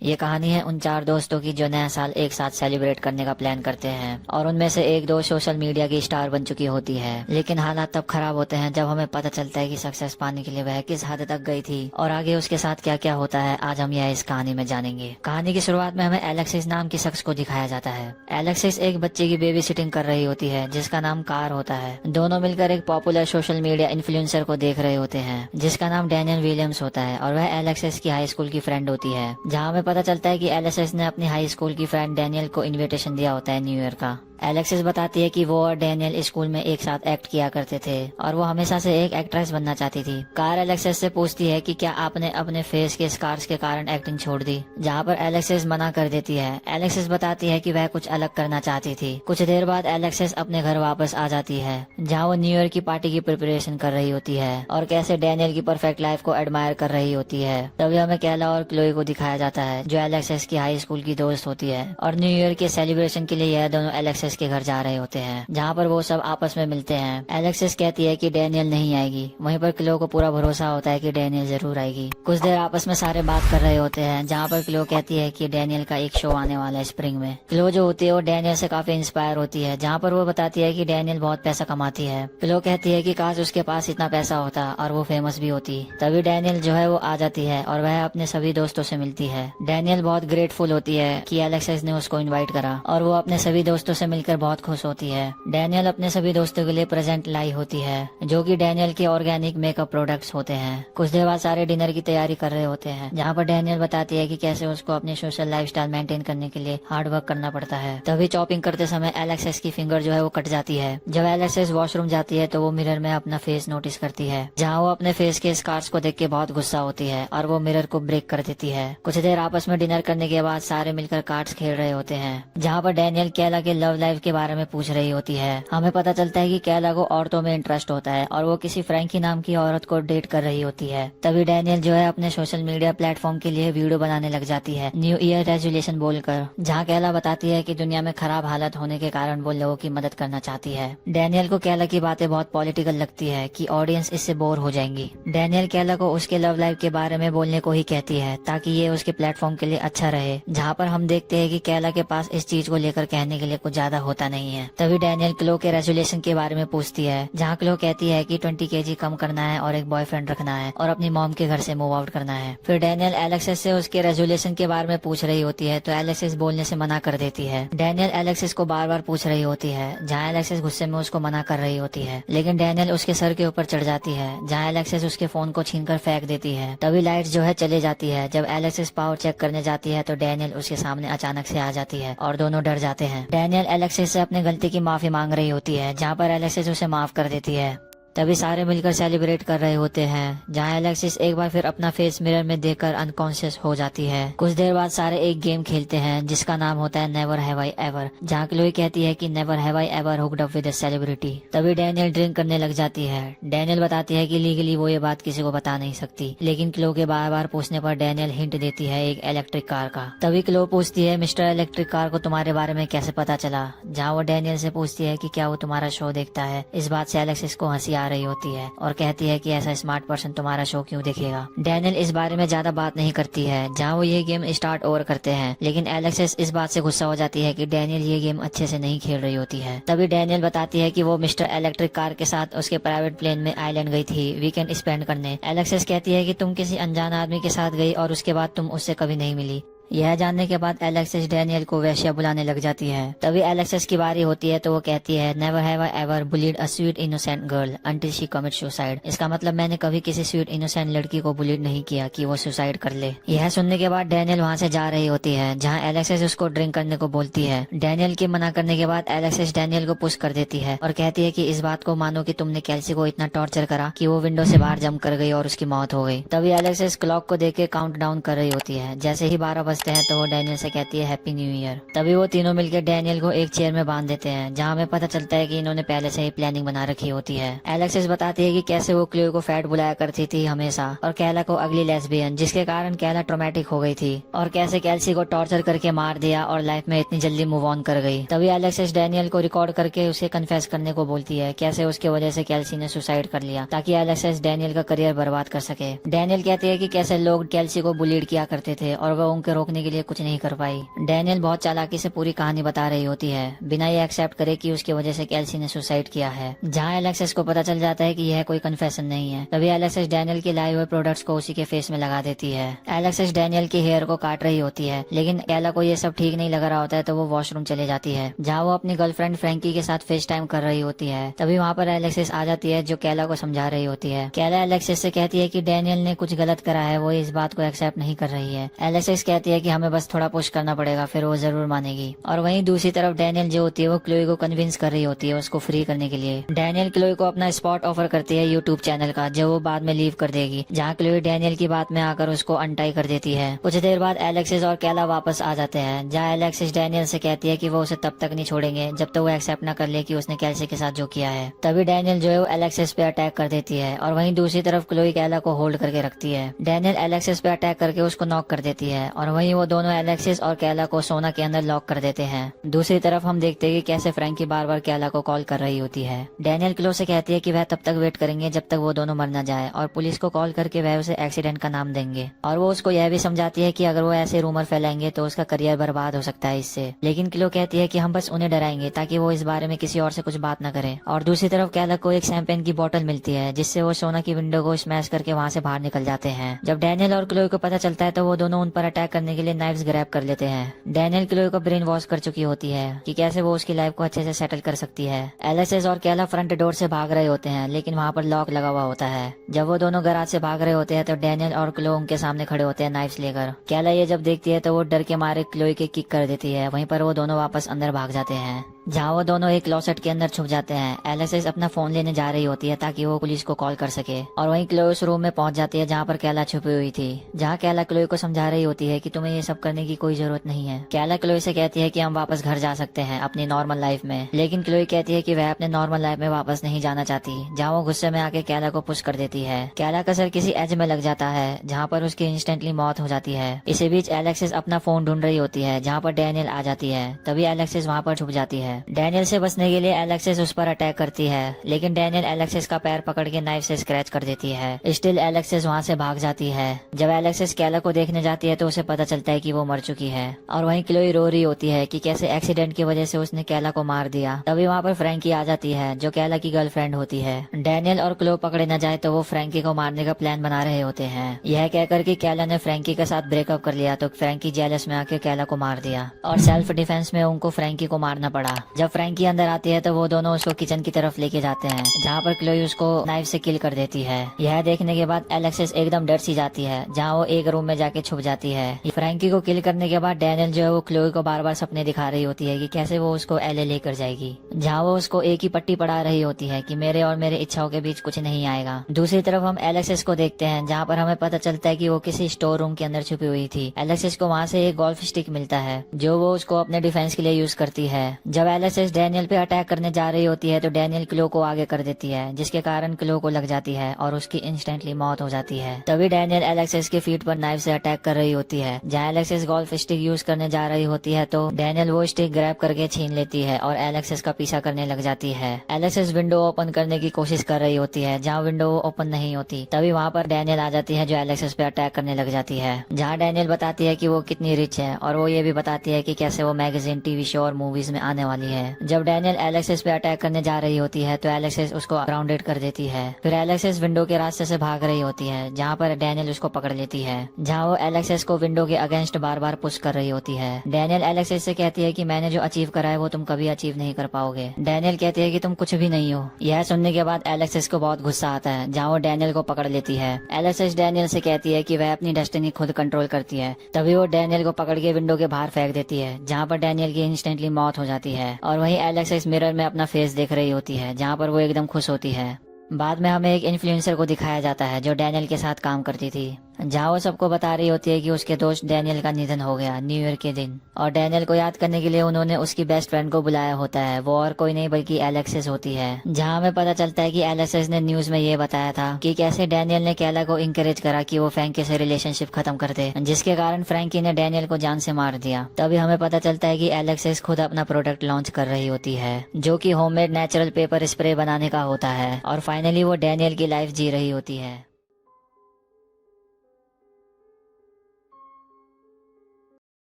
ये कहानी है उन चार दोस्तों की जो नया साल एक साथ सेलिब्रेट करने का प्लान करते हैं और उनमें से एक दो सोशल मीडिया की स्टार बन चुकी होती है। लेकिन हालात तब खराब होते हैं जब हमें पता चलता है कि सक्सेस पाने के लिए वह किस हद तक गई थी और आगे उसके साथ क्या क्या होता है। आज हम यह इस कहानी में जानेंगे। कहानी की शुरुआत में हमें एलेक्सिस नाम की शख्स को दिखाया जाता है। एलेक्सिस एक बच्चे की बेबी सिटिंग कर रही होती है जिसका नाम कार होता है। दोनों मिलकर एक पॉपुलर सोशल मीडिया इन्फ्लुएंसर को देख रहे होते हैं जिसका नाम डैनियल विलियम्स होता है और वह एलेक्सिस की हाई स्कूल की फ्रेंड होती है। जहाँ हमें पता चलता है कि एलेक्सिस ने अपनी हाई स्कूल की फ्रेंड डैनियल को इनविटेशन दिया होता है न्यू ईयर का। एलेक्सिस बताती है कि वो और डैनियल स्कूल में एक साथ एक्ट किया करते थे और वो हमेशा से एक एक्ट्रेस बनना चाहती थी। कार एलेक्सिस से पूछती है कि क्या आपने अपने फेस के स्कार्स के कारण एक्टिंग छोड़ दी, जहाँ पर एलेक्सिस मना कर देती है। एलेक्सिस बताती है कि वह कुछ अलग करना चाहती थी। कुछ देर बाद एलेक्सिस अपने घर वापस आ जाती है जहाँ वो न्यू ईयर की पार्टी की प्रिपरेशन कर रही होती है और कैसे डैनियल की परफेक्ट लाइफ को एडमायर कर रही होती है। तभी हमें कैला और क्लोई को दिखाया जाता है जो एलेक्सिस की हाई स्कूल की दोस्त होती है और न्यू ईयर के सेलिब्रेशन के लिए यह दोनों एलेक्सिस के घर जा रहे होते हैं जहाँ पर वो सब आपस में मिलते हैं। एलेक्सिस कहती है कि डैनियल नहीं आएगी, वहीं पर क्लो को पूरा भरोसा होता है कि डैनियल जरूर आएगी। कुछ देर आपस में सारे बात कर रहे होते हैं जहाँ पर क्लो कहती है कि डैनियल का एक शो आने वाला है स्प्रिंग में। क्लो जो होती है वो डैनियल से काफी इंस्पायर होती है जहाँ पर वो बताती है कि डैनियल बहुत पैसा कमाती है। क्लो कहती है कि काश उसके पास इतना पैसा होता और वो फेमस भी होती। तभी डैनियल जो है वो आ जाती है और वह अपने सभी दोस्तों से मिलती है। डैनियल बहुत ग्रेटफुल होती है कि एलेक्सिस ने उसको इनवाइट करा और वो अपने सभी दोस्तों से मिलकर बहुत खुश होती है। डैनियल अपने सभी दोस्तों के लिए प्रेजेंट लाई होती है जो कि डैनियल के ऑर्गेनिक मेकअप प्रोडक्ट्स होते हैं। कुछ देर बाद सारे डिनर की तैयारी कर रहे होते हैं जहाँ पर डैनियल बताती है कि कैसे उसको अपनी सोशल लाइफस्टाइल मेंटेन करने के लिए हार्ड वर्क करना पड़ता है। तभी चॉपिंग करते समय एलेक्सिस की फिंगर जो है वो कट जाती है। जब एलेक्सिस वॉशरूम जाती है तो वो मिरर में अपना फेस नोटिस करती है जहाँ वो अपने फेस के स्कार्स को देख के बहुत गुस्सा होती है और वो मिरर को ब्रेक कर देती है। कुछ देर आपस में डिनर करने के बाद सारे मिलकर कार्ड्स खेल रहे होते हैं जहाँ पर डैनियल कैला के लव लाइफ के बारे में पूछ रही होती है। हमें पता चलता है कि कैला को औरतों में इंटरेस्ट होता है और वो किसी फ्रैंकी नाम की औरत को डेट कर रही होती है। तभी डैनियल जो है अपने सोशल मीडिया प्लेटफॉर्म के लिए वीडियो बनाने लग जाती है न्यू ईयर रेजोल्यूशन बोलकर, जहाँ कैला बताती है कि दुनिया में खराब हालत होने के कारण वो लोगों की मदद करना चाहती है। डैनियल को कैला की बातें बहुत पॉलिटिकल लगती है कि ऑडियंस इससे बोर हो जाएंगी। डैनियल कैला को उसके लव लाइफ के बारे में बोलने को ही कहती है ताकि ये उसके प्लेटफॉर्म के लिए अच्छा रहे, जहाँ पर हम देखते हैं कि कैला के पास इस चीज को लेकर कहने के लिए कुछ ज्यादा होता नहीं है। तभी डैनियल क्लो के रेजोल्यूशन के बारे में पूछती है जहाँ क्लो कहती है कि 20 kg कम करना है और एक बॉयफ्रेंड रखना है और अपनी मॉम के घर से मूव आउट करना है। फिर डैनियल एलेक्सिस से उसके रेजोल्यूशन के बारे में पूछ रही होती है तो एलेक्सिस बोलने से मना कर देती है। डैनियल एलेक्सिस को बार बार पूछ रही होती है जहाँ एलेक्सिस गुस्से में उसको मना कर रही होती है, लेकिन डैनियल उसके सर के ऊपर चढ़ जाती है जहाँ एलेक्सिस उसके फोन को छीनकर फेंक देती है। तभी लाइट जो है चली जाती है। जब एलेक्सिस पावर चेक करने जाती है तो डैनियल उसके सामने अचानक से आ जाती है और दोनों डर जाते हैं। डैनियल एलेक्सिस से अपनी गलती की माफी मांग रही होती है जहाँ पर एलेक्सिस उसे माफ कर देती है। तभी सारे मिलकर सेलिब्रेट कर रहे होते हैं जहाँ एलेक्सिस एक बार फिर अपना फेस मिरर में देखकर अनकॉन्शियस हो जाती है। कुछ देर बाद सारे एक गेम खेलते हैं जिसका नाम होता है नेवर हैव आई एवर, जहाँ क्लोई कहती है कि never have I ever hooked up with a celebrity. तभी डैनियल ड्रिंक करने लग जाती है। डैनियल बताती है कि लीगली वो ये बात किसी को बता नहीं सकती, लेकिन क्लो के बार बार पूछने पर डैनियल हिंट देती है एक इलेक्ट्रिक कार का। तभी क्लो पूछती है मिस्टर इलेक्ट्रिक कार को तुम्हारे बारे में कैसे पता चला, जहाँ वो डैनियल से पूछती है कि क्या वो तुम्हारा शो देखता है। इस बात से एलेक्सिस को हंसी आ रही होती है और कहती है कि ऐसा स्मार्ट पर्सन तुम्हारा शो क्यों देखेगा। डैनियल इस बारे में ज्यादा बात नहीं करती है जहाँ वो ये गेम स्टार्ट ओवर करते हैं, लेकिन एलेक्सिस इस बात से गुस्सा हो जाती है कि डैनियल ये गेम अच्छे से नहीं खेल रही होती है। तभी डैनियल बताती है कि वो मिस्टर इलेक्ट्रिक कार के साथ उसके प्राइवेट प्लेन में आइलैंड गई थी वीकेंड स्पेंड करने। एलेक्सिस कहती है कि तुम किसी अनजान आदमी के साथ गई और उसके बाद तुम उससे कभी नहीं मिली। यह जानने के बाद एलेक्सिस डैनियल को वेश्या बुलाने लग जाती है। तभी एलेक्सिस की बारी होती है तो वो कहती है never have I ever bullied a sweet innocent girl until she commit suicide. इसका मतलब मैंने कभी किसी स्वीट इनोसेंट लड़की को बुलीड नहीं किया कि वो सुसाइड कर ले। यह सुनने के बाद डैनियल वहाँ से जा रही होती है जहाँ एलेक्सिस उसको ड्रिंक करने को बोलती है। डैनियल के मना करने के बाद एलेक्सिस डैनियल को पुश कर देती है और कहती है कि इस बात को मानो कि तुमने कैल्सी को इतना टॉर्चर करा कि वो विंडो से बाहर जंप कर गई और उसकी मौत हो गई। तभी एलेक्सिस क्लॉक को देख के काउंट डाउन कर रही होती है। जैसे ही 12 बजते हैं तो वो डैनियल से कहती है हैप्पी न्यू ईयर। तभी वो तीनों मिलकर डैनियल को एक चेयर में बांध देते हैं जहाँ हमें पता चलता है कि इन्होंने पहले से ही प्लानिंग बना रखी होती है। एलेक्सिस बताती है कि कैसे वो क्लियो को फैट बुलाया करती थी हमेशा और कैला को अगली लेस्बियन, जिसके कारण कैला ट्रोमेटिक हो गई थी और कैसे कैल्सी को टॉर्चर करके मार दिया और लाइफ में इतनी जल्दी मूव ऑन कर गई। तभी एलेक्सिस डैनियल को रिकॉर्ड करके उसे कन्फेस करने को बोलती है कैसे उसके वजह से कैल्सी ने सुसाइड कर लिया ताकि एलेक्सिस डैनियल का करियर बर्बाद कर सके। डैनियल कहती है कि कैसे लोग कैल्सी को बुलीड किया करते थे और वह उनके रोकने रोकने के लिए कुछ नहीं कर पाई। डैनियल बहुत चालाकी से पूरी कहानी बता रही होती है, बिना ये एक्सेप्ट करे कि उसकी वजह से केल्सी ने सुसाइड किया है। जहाँ एलेक्सिस को पता चल जाता है कि यह कोई कन्फेशन नहीं है, तभी एलेक्सिस डैनियल के लाए हुए प्रोडक्ट्स को उसी के फेस में लगा देती है। एलेक्सिस डैनियल के हेयर को काट रही होती है, लेकिन कैला को ये सब ठीक नहीं लग रहा होता है, तो वो वॉशरूम चले जाती है, जहाँ वो अपनी गर्लफ्रेंड फ्रैंकी के साथ फेस टाइम कर रही होती है। तभी वहाँ पर एलेक्सिस आ जाती है, जो कैला को समझा रही होती है। कैला एलेक्सिस से कहती है कि डैनियल ने कुछ गलत करा है, वो इस बात को एक्सेप्ट नहीं कर रही है। एलेक्सिस कहती है कि हमें बस थोड़ा पुश करना पड़ेगा, फिर वो जरूर मानेगी। और वहीं दूसरी तरफ डैनियल जो होती है वो क्लोई को कन्विंस कर रही होती है उसको फ्री करने के लिए। डैनियल क्लोई को अपना स्पॉट ऑफर करती है यूट्यूब चैनल का, जो वो बाद में लीव कर देगी, जहाँ क्लोई डैनियल की बात में आकर उसको अनटाई कर देती है। कुछ देर बाद एलेक्सिस और कैला वापस आ जाते हैं, जहाँ एलेक्सिस डैनियल से कहती है कि वो उसे तब तक नहीं छोड़ेंगे जब तक वो एक्सेप्ट न कर ले कि उसने कैल्सी के साथ जो किया है। तभी डैनियल जो है वो एलेक्सिस पे अटैक कर देती है, और वहीं दूसरी तरफ क्लोई कैला को होल्ड करके रखती है। डैनियल एलेक्सिस पे अटैक करके उसको नॉक कर देती है, और वहीं वो दोनों एलेक्सिस और कैला को सोना के अंदर लॉक कर देते हैं। दूसरी तरफ हम देखते हैं कि कैसे फ्रैंकी बार बार कैला को कॉल कर रही होती है। डैनियल क्लो से कहती है कि वह तब तक वेट करेंगे जब तक वो दोनों मर न जाए, और पुलिस को कॉल करके वह उसे एक्सीडेंट का नाम देंगे। और वो उसको यह भी समझाती है कि अगर वो ऐसे रूमर फैलाएंगे तो उसका करियर बर्बाद हो सकता है इससे। लेकिन क्लो कहती है कि हम बस उन्हें डराएंगे ताकि वो इस बारे में किसी और से कुछ बात न करे। और दूसरी तरफ कैला को एक शैंपेन की बोतल मिलती है, जिससे वो सोना की विंडो को स्मैश करके वहाँ से बाहर निकल जाते हैं। जब डैनियल और क्लोई को पता चलता है तो वो दोनों उन पर अटैक करने के लिए नाइफ्स ग्रैब कर लेते हैं। डैनियल क्लोई को ब्रेन वॉश कर चुकी होती है कि कैसे वो उसकी लाइफ को अच्छे से सेटल कर सकती है। एलेक्सिस और कैला फ्रंट डोर से भाग रहे होते हैं, लेकिन वहाँ पर लॉक लगा हुआ होता है। जब वो दोनों गैराज से भाग रहे होते हैं तो डैनियल और क्लो उनके सामने खड़े होते हैं नाइफ्स लेकर। कैला ये जब देखती है तो वो डर के मारे क्लोई के किक कर देती है। वहीं पर वो दोनों वापस अंदर भाग जाते हैं, जहाँ वो दोनों एक क्लोसेट के अंदर छुप जाते हैं। एलेक्सिस अपना फोन लेने जा रही होती है ताकि वो पुलिस को कॉल कर सके, और वहीं क्लोई उस रूम में पहुंच जाती है जहाँ पर कैला छुपी हुई थी, जहाँ कैला क्लोई को समझा रही होती है कि तुम्हें ये सब करने की कोई जरूरत नहीं है। कैला क्लोई से कहती है कि हम वापस घर जा सकते हैं अपनी नॉर्मल लाइफ में, लेकिन क्लोई कहती है कि वह अपने नॉर्मल लाइफ में वापस नहीं जाना चाहती, जहाँ वो गुस्से में आके कैला को पुश कर देती है। कैला का सर किसी एज में लग जाता है, जहाँ पर उसकी इंस्टेंटली मौत हो जाती है। इसी बीच एलेक्सिस अपना फोन ढूंढ रही होती है, जहाँ पर डैनियल आ जाती है। तभी एलेक्सिस वहाँ पर छुप जाती है। डैनियल से बचने के लिए एलेक्सिस उस पर अटैक करती है, लेकिन डैनियल एलेक्सिस का पैर पकड़ के नाइफ से स्क्रैच कर देती है। स्टिल एलेक्सिस वहाँ से भाग जाती है। जब एलेक्सिस कैला को देखने जाती है तो उसे पता चलता है कि वो मर चुकी है, और वहीं क्लोई रो रही होती है कि कैसे एक्सीडेंट की वजह से उसने कैला को मार दिया। तभी वहाँ पर फ्रैंकी आ जाती है, जो कैला की गर्लफ्रेंड होती है। डैनियल और क्लो पकड़े न जाए तो वो फ्रैंकी को मारने का प्लान बना रहे होते हैं। यह कहकर कि कैला ने फ्रैंकी के साथ ब्रेकअप कर लिया तो फ्रैंकी जेलस में आके कैला को मार दिया, और सेल्फ डिफेंस में उनको फ्रैंकी को मारना पड़ा। जब फ्रैंकी अंदर आती है तो वो दोनों उसको किचन की तरफ लेके जाते हैं, जहाँ पर क्लोई उसको नाइफ से किल कर देती है। यह देखने के बाद एलेक्सिस एकदम डर सी जाती है, जहाँ वो एक रूम में जाके छुप जाती है। फ्रैंकी को किल करने के बाद डैनियल जो है वो क्लोई को बार बार सपने दिखा रही होती है कि कैसे वो उसको एलए लेकर जाएगी, जहाँ वो उसको एक ही पट्टी पढ़ा रही होती है कि मेरे और मेरे इच्छाओं के बीच कुछ नहीं आएगा। दूसरी तरफ हम एलेक्सिस को देखते हैं, जहाँ पर हमें पता चलता है कि वो किसी स्टोर रूम के अंदर छुपी हुई थी। एलेक्सिस को वहाँ से एक गोल्फ स्टिक मिलता है, जो वो उसको अपने डिफेंस के लिए यूज करती है। जब एलेक्सिस डैनियल पे अटैक करने जा रही होती है तो डैनियल क्लो को आगे कर देती है, जिसके कारण क्लो को लग जाती है और उसकी इंस्टेंटली मौत हो जाती है। तभी डैनियल एलेक्सिस के फीट पर नाइफ से अटैक कर रही होती है। जहाँ एलेक्सिस गोल्फ स्टिक यूज करने जा रही होती है तो डैनियल वो स्टिक ग्रैब करके छीन लेती है और एलेक्सिस का पीछा करने लग जाती है। एलेक्सिस विंडो ओपन करने की कोशिश कर रही होती है, जहाँ विंडो ओपन नहीं होती। तभी वहाँ पर डैनियल आ जाती है, जो एलेक्सिस पे अटैक करने लग जाती है। जहाँ डैनियल बताती है कि वो कितनी रिच है, और वो ये भी बताती है कि कैसे वो मैगजीन, टीवी शो और मूवीज में आने वाली है। जब डैनियल एलेक्सिस पे अटैक करने जा रही होती है तो एलेक्सिस उसको ग्राउंडेड कर देती है। फिर एलेक्सिस विंडो के रास्ते से भाग रही होती है, जहाँ पर डैनियल उसको पकड़ लेती है, जहाँ वो एलेक्सिस को विंडो के अगेंस्ट बार बार पुश कर रही होती है। डैनियल एलेक्सिस से कहती है कि मैंने जो अचीव करा है वो तुम कभी अचीव नहीं कर पाओगे। डैनियल कहती है कि तुम कुछ भी नहीं हो। यह सुनने के बाद एलेक्सिस को बहुत गुस्सा आता है, जहाँ वो डैनियल को पकड़ लेती है। एलेक्सिस डैनियल से कहती है कि वह अपनी डेस्टिनी खुद कंट्रोल करती है। तभी वो डैनियल को पकड़ के विंडो के बाहर फेंक देती है, जहाँ पर डैनियल की इंस्टेंटली मौत हो जाती है। और वहीं एलेक्सिस मिरर में अपना फेस देख रही होती है, जहाँ पर वो एकदम खुश होती है। बाद में हमें एक इन्फ्लुएंसर को दिखाया जाता है जो डैनियल के साथ काम करती थी, जहाँ वो सबको बता रही होती है कि उसके दोस्त डैनियल का निधन हो गया न्यू ईयर के दिन, और डैनियल को याद करने के लिए उन्होंने उसकी बेस्ट फ्रेंड को बुलाया होता है। वो और कोई नहीं बल्कि एलेक्सिस होती है। जहाँ हमें पता चलता है कि एलेक्सिस ने न्यूज में ये बताया था कि कैसे डैनियल ने कैला को इंकरेज करा कि वो फ्रैंकी से रिलेशनशिप खत्म कर दे, जिसके कारण फ्रैंकी ने डैनियल को जान से मार दिया। तभी हमें पता चलता है कि एलेक्सिस खुद अपना प्रोडक्ट लॉन्च कर रही होती है, जो कि होममेड नेचुरल पेपर स्प्रे बनाने का होता है, और फाइनली वो डैनियल की लाइफ जी रही होती है।